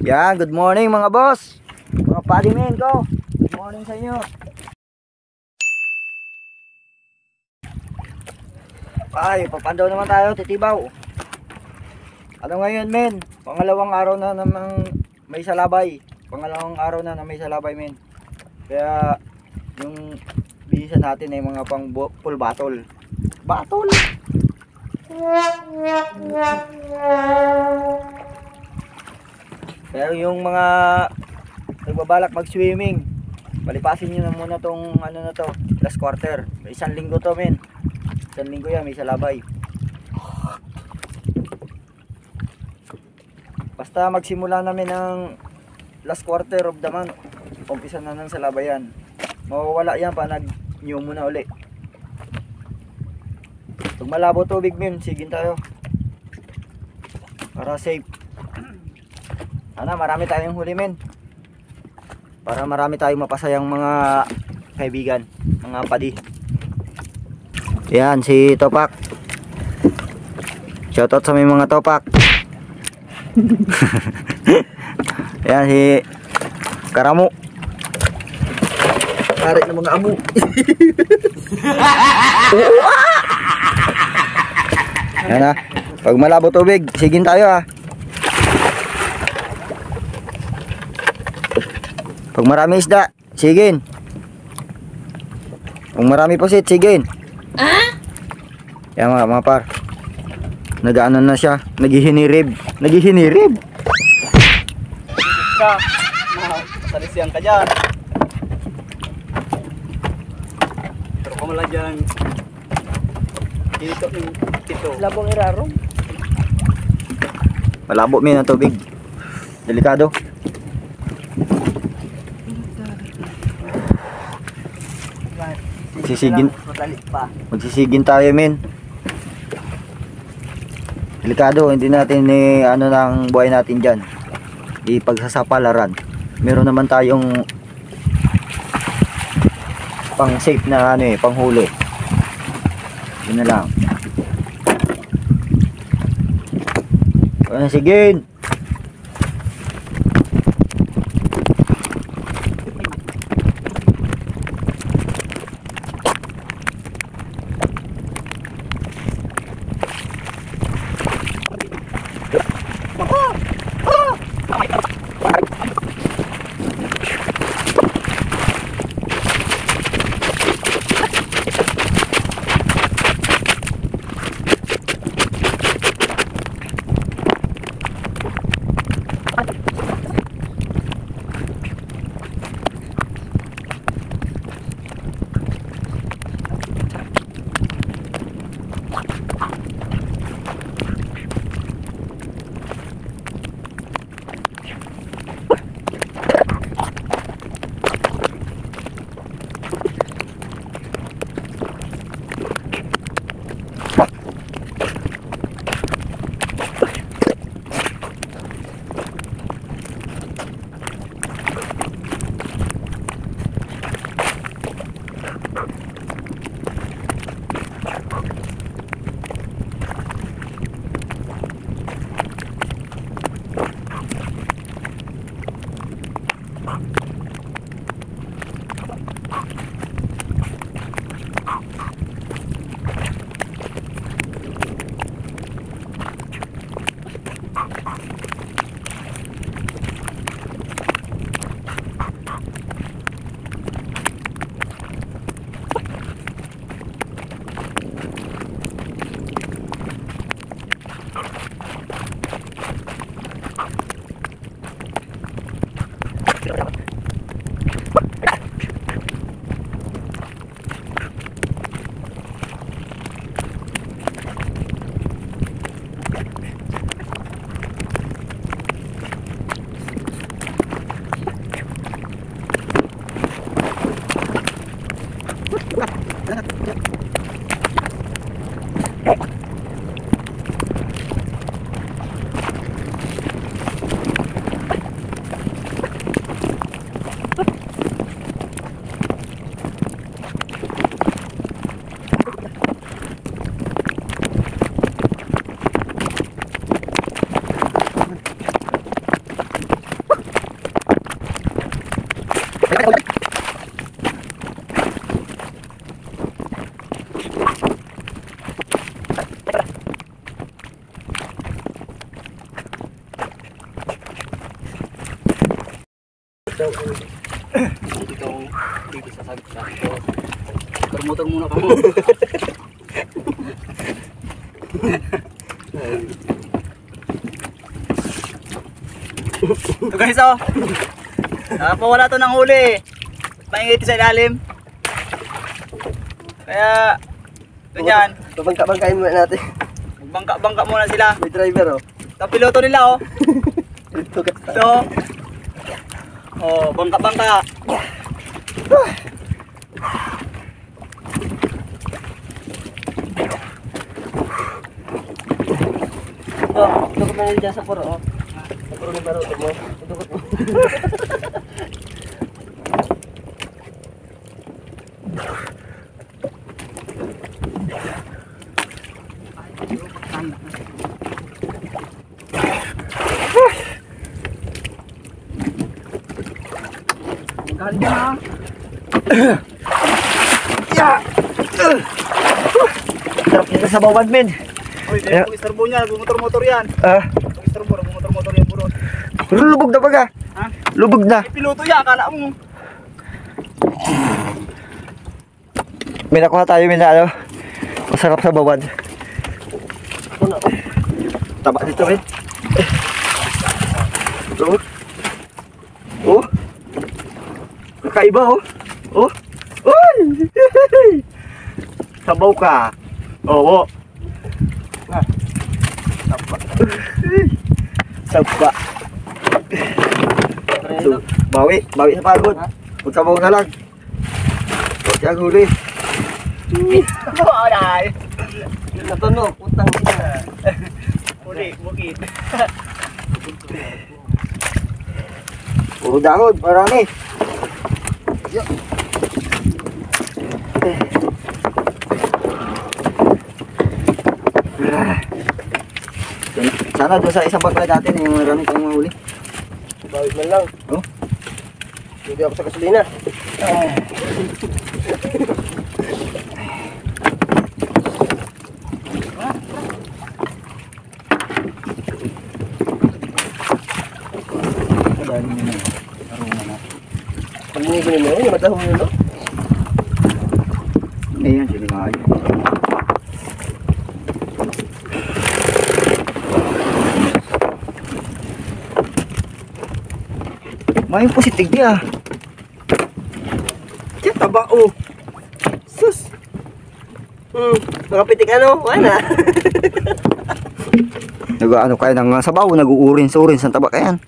Yan, good morning mga boss. Mga paddy men ko. Good morning sa inyo. Ay, papandaw naman tayo, titibaw. Ano ngayon men? Pangalawang araw na namang may salabay. Pangalawang araw na may salabay men. Kaya yung bihisan natin ay mga pang full battle. Battle! Pero yung mga nagbabalak mag-swimming, palipasin nyo na muna tong ano na to, last quarter. Isang linggo to men. Isang linggo yan, may salabay. Basta magsimula namin ng last quarter of the month, umpisa na ng salabayan. Mawawala yan pa nag-new muna uli. Pag malabo tubig men, sigin tayo. Para safe. Sana marami tayong huli men. Para marami tayong mapasayang mga kaibigan, mga padi. Yan si Topak. Shoutout sa may mga Topak. Yan si Karamo. Tarik ng mga amo. Yan ha. Pag malabo tubig, sigin tayo ha. Pag marami isda, sigin. Pag marami pusit, sigin. Yan mga par. Nag-ano na siya, naghihinirib. Naghihinirib. Salisiyan ka dyan. Pero kung wala dyan dito yung tito. Labong iraro. Malabo min ang tubig. Delikado. Magsisigin tayo men. Delikado, hindi natin ano ng buhay natin dyan. Di pagsasapalaran. Meron naman tayong pang safe na ano pang huli. Yun na lang. Sigin. Dito sa sabi sa akin. Motor muna ka mo. So guys, oh. Nakapawala to ng huli. Maingiti sa ilalim. Kaya, ganyan. Babangka-bangkain muna natin. Magbangka-bangka muna sila. May driver oh. Ito piloto nila, oh. Ito ka. Ito. Oh, bangka-bangka. Oh, dukot na nila dyan sa puro oh. Puro ng baruto mo. Dukot mo. Galing na. Sarap nito sa bawad, men. Uy, Yeah. kung istorbo niya, nagmumotor-motor yan. Kung istorbo, nagmumotor-motor yan, bro. Pero lubog na baga. Ha? Lubog na. May piloto yan, akala mo. May nakuha tayo, men, na ano. Masarap sa bawad. Puno. Taba dito, men. Oh. Oh. Kakaiba, oh. Oh. Uy! Sabaw ka. Oo. Saba. So, bawi sa pagod. Magsabaw na lang. Huwag siyang huli. Aray. Natuno, utang ina. Huli, bukid. Puro dahon, marami. Sana doon sa isang bakla natin yung marami tayong mahuli. Bawit man lang. Oh. Hindi ako sa gasolina. Pag niligunin mo yun, madahong yun, no? Ayan, sige nga. May positive dia. Kaya taba, oh. Sus. Mga pitik ano, wala. Nag-ano kaya ng sabaw, nag-uurin-urin sa taba kayan.